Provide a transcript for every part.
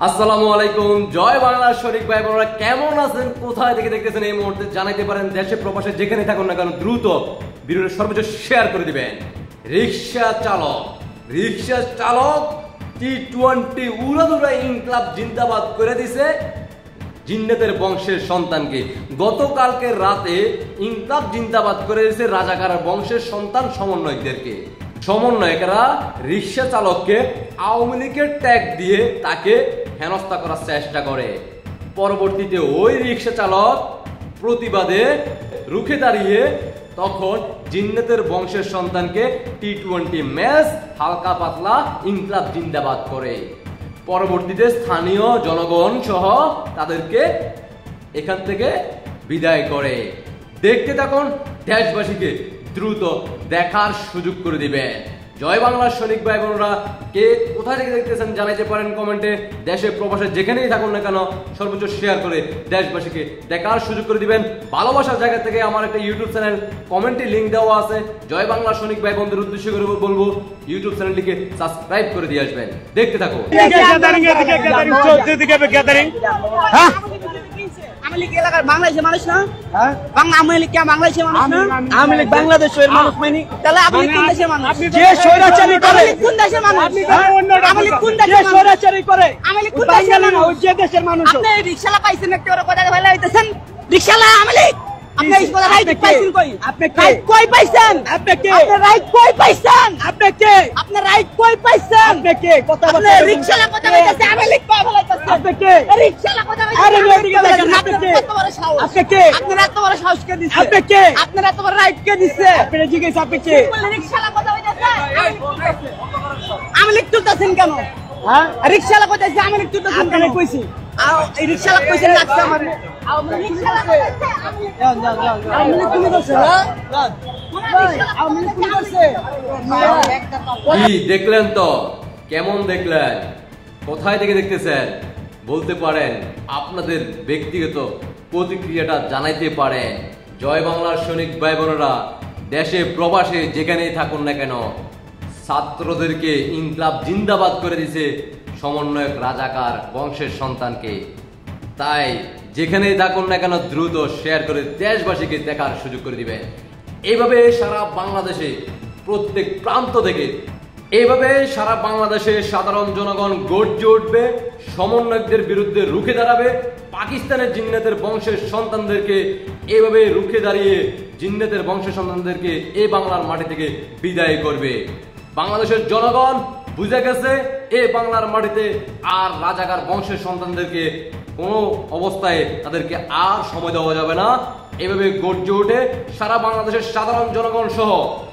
আসসালামু আলাইকুম। জয় বাংলা শরীফ ভাই বোনেরা কেমন আছেন, কোথায় থেকে দেখতেছেন এই মুহূর্তে জানাইতে পারেন। দেশে প্রবাসে যেখানে থাকুন না কেন দ্রুত ভিডিওর সর্বোচ্চ শেয়ার করে দিবেন। রিক্সা চালক টি-20 উড়াদুরা ইনকলাব জিন্দাবাদ করে দিছে জিন্নাতের বংশের সন্তানকে। গতকালকে রাতে ইনকলাব জিন্দাবাদ করে দিয়েছে রাজাকার বংশের সন্তান সমন্বয়কেরা রিক্সা চালককে আওয়ামী লীগের ট্যাগ দিয়ে তাকে হেনস্থা করার চেষ্টা করে। পরবর্তীতে ওই রিক্সা চালক প্রতিবাদে রুখে দাঁড়িয়ে তখন জিন্নাতের বংশের সন্তানকে টি-20 ম্যাচ হালকা পাতলা ইনকলাব জিন্দাবাদ করে। পরবর্তীতে স্থানীয় জনগণ সহ তাদেরকে এখান থেকে বিদায় করে। দেখতে থাকুন, দেশবাসীকে দ্রুত দেখার সুযোগ করে দিবেন। জয় বাংলা সৈনিক ভাই বোনরা কে কোথায় থেকে দেখতেছেন জানাইতে পারেন কমেন্টে। দেশে প্রবাসে যেখানেই থাকুন না কেন সর্বোচ্চ শেয়ার করে দেশবাসীকে দেখার সুযোগ করে দিবেন। ভালোবাসার জায়গা থেকে আমার একটা ইউটিউব চ্যানেল কমেন্টে লিংক দেওয়া আছে। জয় বাংলা সৈনিক ভাই বোনদের উদ্দেশ্য করে বলবো ইউটিউব চ্যানেলটিকে সাবস্ক্রাইব করে দিয়ে আসবেন। দেখতে থাকুন। বাংলাদেশের মানুষ না, আওয়ামী লীগ বাংলাদেশের মানুষ না, আওয়ামী লীগ বাংলাদেশের মানুষ মানে তাহলে আপনি কোন দেশের মানুষ? যে স্বৈরাচারী করে কোন দেশের মানুষ? আওয়ামী লীগ কোন দেশের স্বৈরাচারী করে? আওয়ামী লীগ কোন দেশের মানুষ? যে দেশের মানুষ। আপনি রিকশালা পাইছেন একটা ওর কথা বলে হইতেছেন রিকশালা আওয়ামী লীগ। আপনি এই কথা রাইট পাইছেন কই? আপনি রাইট কই পাইছেন? আপনি কে? আপনি রাইট কই পাইছেন? আপনি কে? আপনি রাইট কই পাইছেন? আপনি কে? কথা বলতে রিকশালা কথা বলতেছে আওয়ামী লীগ কই বলাইতেছে? আপনি কে? রিকশালা কথা বলতেছে আরে মেডিকেল দেখেন আপনি কে? কত বড় সাহস? আপনি কে? আপনার এত বড় সাহস কে দিছে? আপনি কে? আপনার এত বড় রাইট কে দিছে? আপনি জিজ্ঞেস আপনি কে? রিকশালা কথা বলতেছে আওয়ামী লীগ তুলতেছেন কেন? হ্যাঁ রিকশালা কথা বলতেছে আওয়ামী লীগ তুলতেছেন কেন কইছি? এই রিকশালা কইছেন লাগছে আমার আওয়ামী লীগ রিকশালা কইছে আওয়ামী লীগ তুমি বলছো আওয়ামী লীগ তুমি বলছো। কি দেখলেন তো, কেমন দেখলেন, কোথায় থেকে দেখতেছেন বলতে পারেন, আপনাদের ব্যক্তিগত প্রতিক্রিয়াটা জানাইতে পারেন। জয় বাংলার সৈনিক ভাই বোনেরা দেশে প্রবাসে যেখানেই থাকুন না কেন ছাত্রদেরকে ইনকলাব জিন্দাবাদ করে দিছে সমন্বয়ক রাজাকার বংশের সন্তানকে। তাই যেখানেই থাকুন না কেন দ্রুত শেয়ার করে দেশবাসীকে দেখার সুযোগ করে দিবেন। এইভাবে সারা বাংলাদেশে প্রত্যেক প্রান্ত থেকে এইভাবে সারা বাংলাদেশে সাধারণ জনগণ গর্জে উঠবে, সমন্বয়কদের বিরুদ্ধে রুখে দাঁড়াবে। পাকিস্তানের জিন্নাতের বংশের সন্তানদেরকে এইভাবে রুখে দাঁড়িয়ে জিন্নাতের বংশের সন্তানদেরকে এই বাংলার মাটি থেকে বিদায় করবে। বাংলাদেশের জনগণ বুঝে গেছে এই বাংলার মাটিতে আর রাজাকার বংশের সন্তানদেরকে কোনো অবস্থায় তাদেরকে আর সময় দেওয়া যাবে না। এভাবে গর্জে ওঠে সারা বাংলাদেশের সাধারণ জনগণ সহ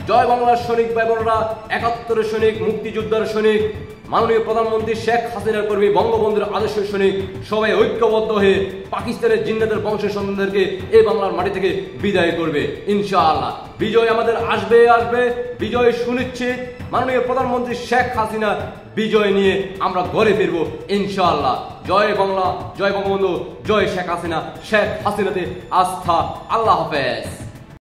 জয় বাংলার সৈনিক ভাই বোনেরা, 71 সৈনিক, মুক্তিযোদ্ধার সৈনিক, মাননীয় প্রধানমন্ত্রী শেখ হাসিনার কর্মী, বঙ্গবন্ধুর আদর্শের সৈনিক, সবাই ঐক্যবদ্ধ হয়ে পাকিস্তানের জিন্নাতের বংশের সন্তানদেরকে এই বাংলার মাটি থেকে বিদায় করবে ইনশাআল্লাহ। বিজয় আমাদের আসবে, বিজয় সুনিশ্চিত। মাননীয় প্রধানমন্ত্রী শেখ হাসিনা বিজয় নিয়ে আমরা ঘরে ফিরবো ইনশাআল্লাহ। জয় বাংলা, জয় বঙ্গবন্ধু, জয় শেখ হাসিনা, শেখ হাসিনাতে আস্থা। আল্লাহ হাফেজ।